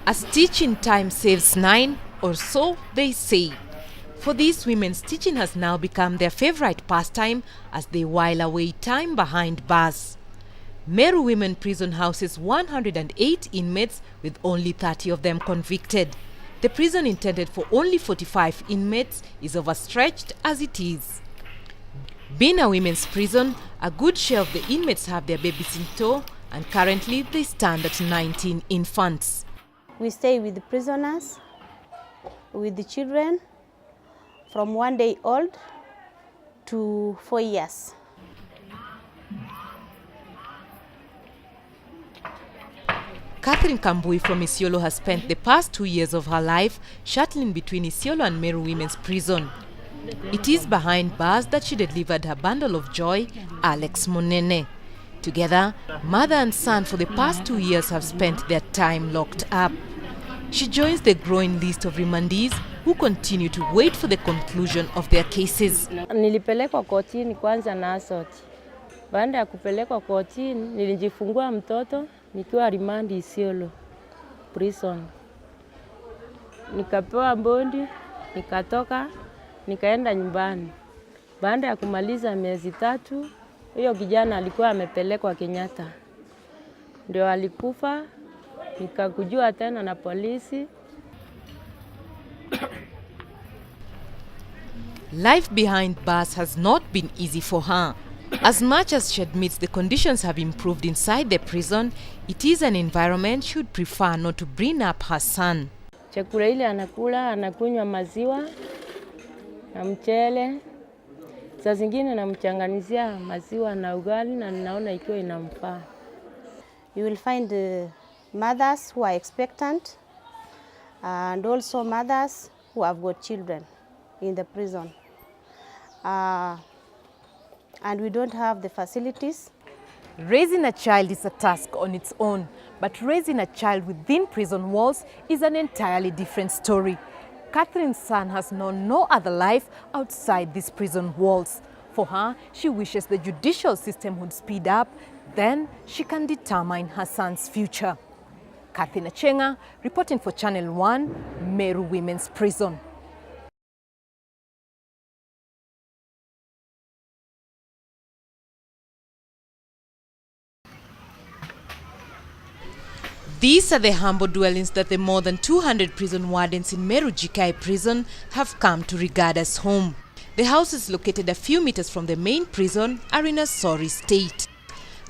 A stitch in time saves 9, or so they say. For these women, stitching has now become their favorite pastime as they while away time behind bars. Meru Women Prison houses 108 inmates with only 30 of them convicted. The prison intended for only 45 inmates is overstretched as it is. Being a women's prison, a good share of the inmates have their babies in tow, and currently they stand at 19 infants. We stay with the prisoners, with the children, from 1 day old to 4 years. Catherine Kambui from Isiolo has spent the past 2 years of her life shuttling between Isiolo and Meru Women's Prison. It is behind bars that she delivered her bundle of joy, Alex Monene. Together, mother and son for the past 2 years have spent their time locked up. She joins the growing list of remandees who continue to wait for the conclusion of their cases. Nilipelekwa kotini kwanza na assault. Baada ya kupelekwa kotini, nilijifungua mtoto nikiwa remand Isiolo prison. Nikapewa bondi, nikatoka, nikaenda nyumbani. Baada ya kumaliza miezi 3, huyo kijana alikuwa amepelekwa Kenyatta. Ndio alikufa, nikakujua tena na polisi. Life behind bars has not been easy for her. As much as she admits the conditions have improved inside the prison, it is an environment she would prefer not to bring up her son. Chakula ile anakula, anakunywa maziwa na mchele. Saa zingine namchanganizia maziwa na ugali na ninaona ikiwa inamfaa. You will find mothers who are expectant and also mothers who have got children in the prison. And we don't have the facilities. Raising a child is a task on its own, but raising a child within prison walls is an entirely different story. Catherine's son has known no other life outside these prison walls. For her, she wishes the judicial system would speed up, then she can determine her son's future. Achieng'a, reporting for Channel 1, Meru Women's Prison. These are the humble dwellings that the more than 200 prison wardens in Meru Jikai prison have come to regard as home. The houses located a few meters from the main prison are in a sorry state.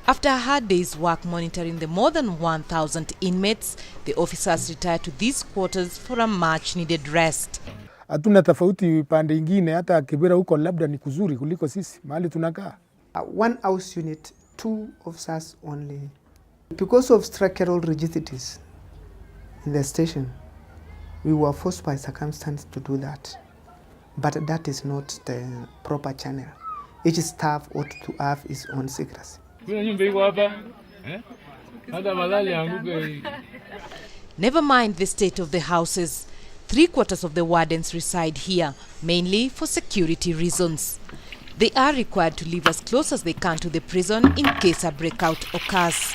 After a hard day's work monitoring the more than 1,000 inmates, the officers retired to these quarters for a much-needed rest. Hatuna tofauti pande ingine, hata Kibera huko labda ni kuzuri kuliko sisi mahali tunakaa. One house unit, 2 officers only. Because of structural rigidities in the station, we were forced by circumstance to do that. But that is not the proper channel. Each staff ought to have its own secrecy. Never mind the state of the houses. 3/4 of the wardens reside here, mainly for security reasons. They are required to live as close as they can to the prison in case a breakout occurs.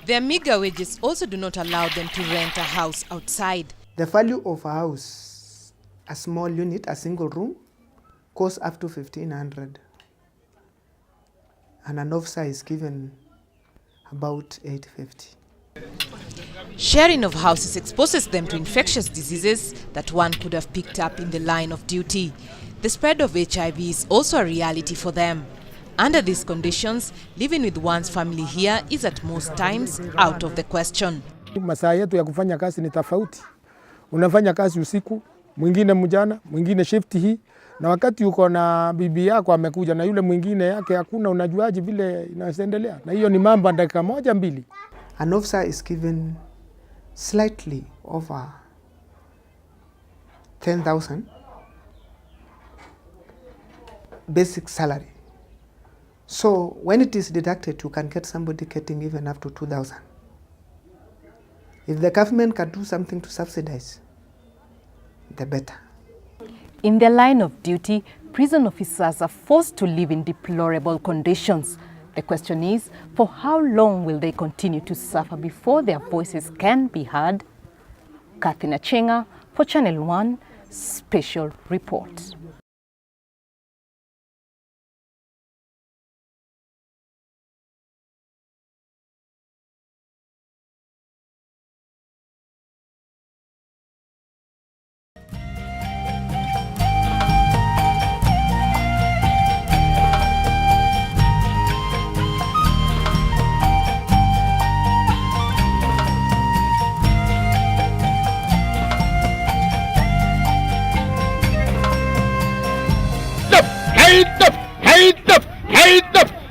Their meager wages also do not allow them to rent a house outside. The value of a house, a small unit, a single room, costs up to 1,500. And an officer is given about 850. Sharing of houses exposes them to infectious diseases that one could have picked up in the line of duty. The spread of HIV is also a reality for them. Under these conditions, living with one's family here is at most times out of the question. Masaa yetu ya kufanya kazi ni tofauti. Unafanya kazi usiku, mwingine mjana, mwingine shift hii, na wakati uko na bibi yako amekuja na yule mwingine yake hakuna, unajuaje vile inaendelea? Na hiyo ni mambo dakika 1-2. An officer is given slightly over 10,000 basic salary. So when it is deducted, you can get somebody getting even up to 2,000. If the government can do something to subsidize, the better. In their line of duty, prison officers are forced to live in deplorable conditions. The question is, for how long will they continue to suffer before their voices can be heard? Achieng'a for Channel 1 Special Report.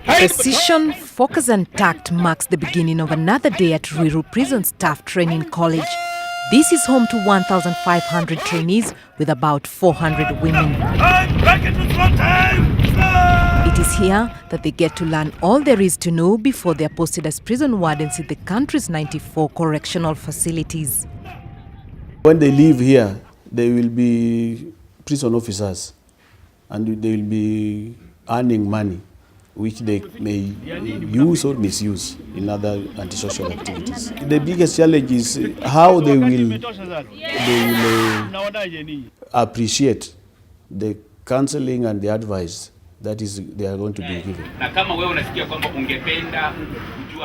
Precision, focus and tact marks the beginning of another day at Ruiru Prison Staff Training College. This is home to 1,500 trainees with about 400 women. It is here that they get to learn all there is to know before they are posted as prison wardens in the country's 94 correctional facilities. When they leave here, they will be prison officers and they will be earning money, which they may use or misuse in other antisocial activities. The biggest challenge is how they will appreciate the counseling and the advice that is they are going to be given.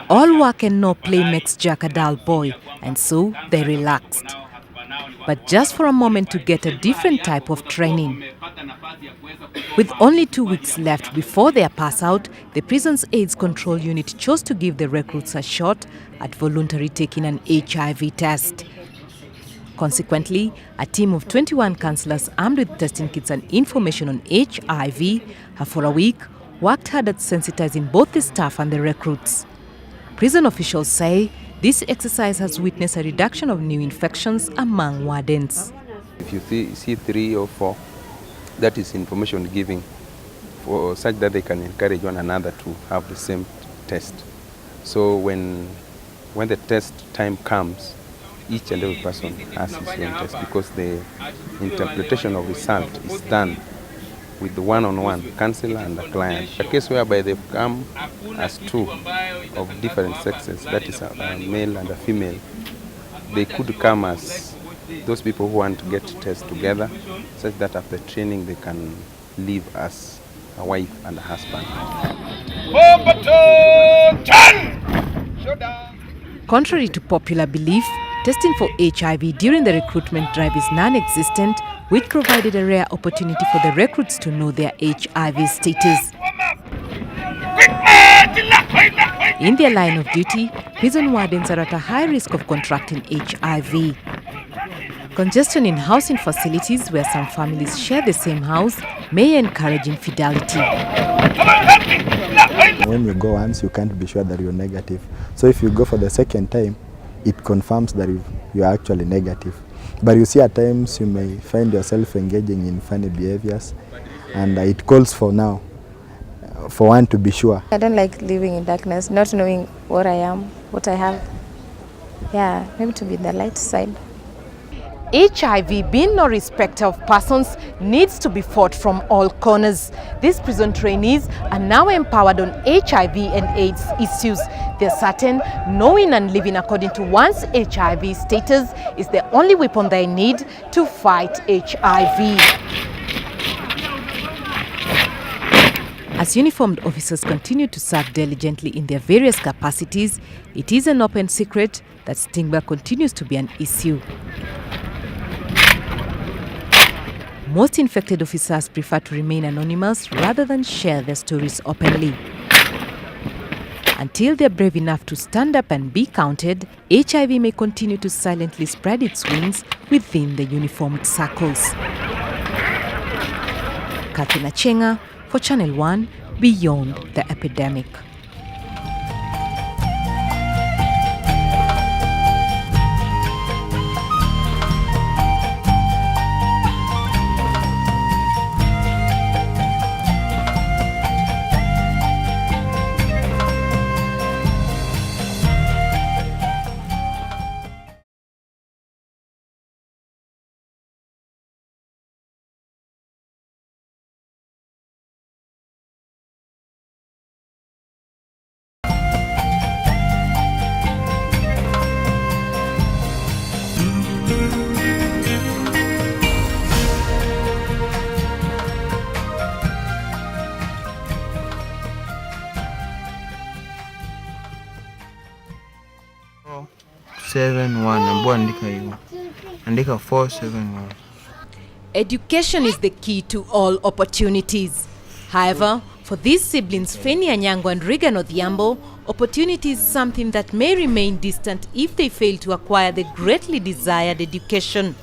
All work and no play makes Jack a dull boy, and so they relaxed. But just for a moment to get a different type of training. With only 2 weeks left before their pass out, the prison's AIDS control unit chose to give the recruits a shot at voluntarily taking an HIV test. Consequently, a team of 21 counselors armed with testing kits and information on HIV have for a week worked hard at sensitizing both the staff and the recruits. Prison officials say this exercise has witnessed a reduction of new infections among wardens. If you see 3 or 4, that is information giving for such that they can encourage one another to have the same test. So when the test time comes, each and every person has his own test because the interpretation of result is done with the one-on-one counselor and the client. A case whereby they've come as 2 of different sexes, that is a male and a female, they could come as those people who want to get tests together, such that after training they can live as a wife and a husband. Contrary to popular belief, testing for HIV during the recruitment drive is non-existent, which provided a rare opportunity for the recruits to know their HIV status. In their line of duty, prison wardens are at a high risk of contracting HIV. Congestion in housing facilities where some families share the same house may encourage infidelity. When you go once, you can't be sure that you're negative. So if you go for the second time, it confirms that you are actually negative. But you see at times you may find yourself engaging in funny behaviors, and it calls for now for one to be sure. I don't like living in darkness, not knowing what I am, what I have. Yeah, maybe to be the light side. HIV, being no respecter of persons, needs to be fought from all corners. These prison trainees are now empowered on HIV and AIDS issues. They're certain knowing and living according to one's HIV status is the only weapon they need to fight HIV. As uniformed officers continue to serve diligently in their various capacities, it is an open secret that stigma continues to be an issue. Most infected officers prefer to remain anonymous rather than share their stories openly. Until they're brave enough to stand up and be counted, HIV may continue to silently spread its wings within the uniformed circles. Achieng'a for Channel 1, Beyond the Epidemic. 471. Ambo andika hiyo. Andika 471. Education is the key to all opportunities. However, for these siblings, Fanny Achieng'a and Regan Odhiambo, opportunity is something that may remain distant if they fail to acquire the greatly desired education.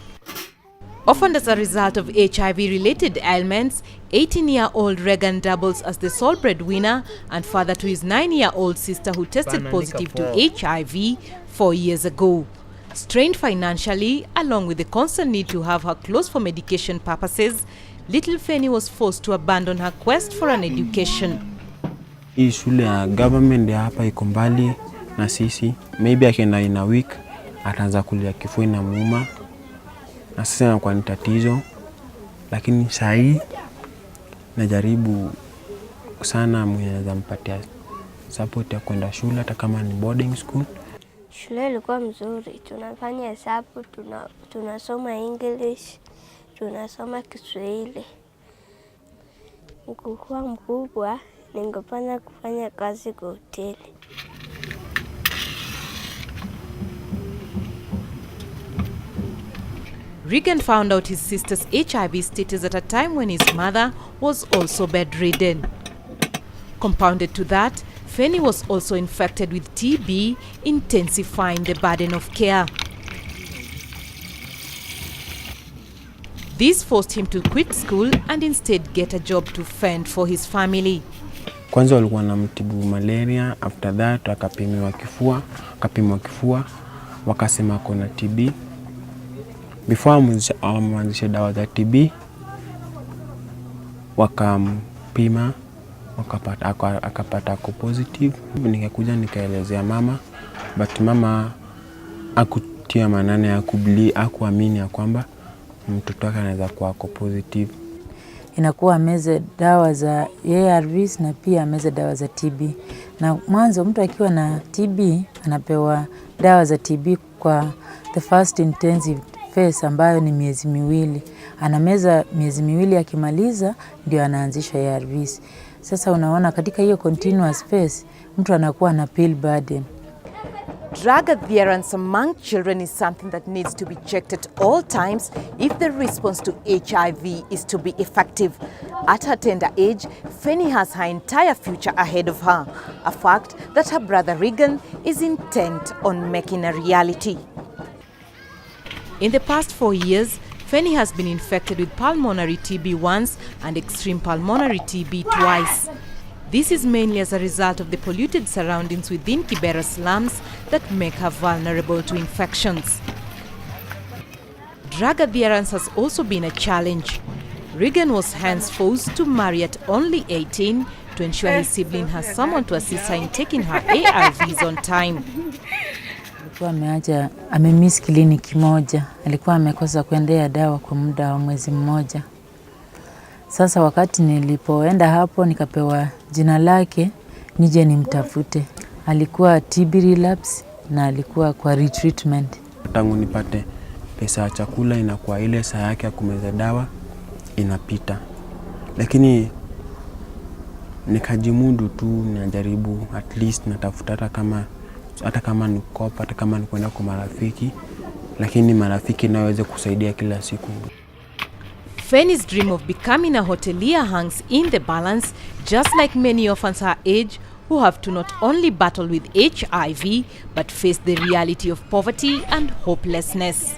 Often as a result of HIV-related ailments, 18-year-old Regan doubles as the sole breadwinner and father to his 9-year-old sister who tested positive to HIV 4 years ago. Strained financially, along with the constant need to have her close for medication purposes, little Fanny was forced to abandon her quest for an education. Hii shule ya government ya hapa iko mbali na sisi. Maybe akienda in a week ataanza kulia kifua inamuuma. Na sasa inakuwa ni tatizo. Lakini saa hii najaribu sana mwenye anaweza mpatia support ya kwenda shule hata kama ni boarding school. Shule ilikuwa mzuri. Tunafanya hesabu, tunasoma English, tunasoma Kiswahili. Nikuwa mkubwa, ningependa kufanya kazi kwa hoteli. Regan found out his sister's HIV status at a time when his mother was also bedridden. Compounded to that, Fanny was also infected with TB, intensifying the burden of care. This forced him to quit school and instead get a job to fend for his family. Kwanza walikuwa na mtibu malaria, after that akapimwa kifua, wakasema kuna TB. Before amwanzishe dawa za TB, wakampima, akapata ako positive. Nikakuja nikaelezea mama, but mama hakutia manane hakuamini ya kwamba mtoto wake anaweza kuwa ako positive. Inakuwa ameze dawa za ARVs na pia ameze dawa za TB. Na mwanzo mtu akiwa na TB anapewa dawa za TB kwa the first intensive phase ambayo ni miezi miwili. Anameza miezi miwili akimaliza ndio anaanzisha ARVs. Sasa unaona katika hiyo continuous phase mtu anakuwa na pill burden. Drug adherence among children is something that needs to be checked at all times if the response to HIV is to be effective. At her tender age, Fanny has her entire future ahead of her, a fact that her brother Regan is intent on making a reality. In the past 4 years, Fanny has been infected with pulmonary TB once and extreme pulmonary TB twice. This is mainly as a result of the polluted surroundings within Kibera slums that make her vulnerable to infections. Drug adherence has also been a challenge. Regan was hence forced to marry at only 18 to ensure his sibling has someone to assist her in taking her ARVs on time. Alikuwa amemiss kliniki moja. Alikuwa amekosa kuendea dawa kwa muda wa mwezi mmoja. Sasa wakati nilipoenda hapo nikapewa jina lake nije nimtafute. Alikuwa TB relapse na alikuwa kwa retreatment. Tangu nipate pesa ya chakula inakuwa ile saa yake ya kumeza dawa inapita. Lakini nikajimudu tu, najaribu at least natafuta hata kama ni kopa, hata kama ni kwenda kwa marafiki, lakini marafiki naweze kusaidia kila siku. Fanny's dream of becoming a hotelier hangs in the balance, just like many orphans her age who have to not only battle with HIV, but face the reality of poverty and hopelessness.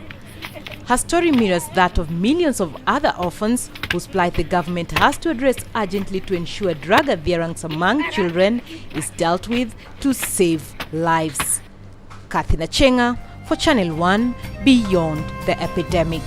Her story mirrors that of millions of other orphans whose plight the government has to address urgently to ensure drug adherence among children is dealt with to save lives. Achieng'a for Channel 1, Beyond the Epidemic.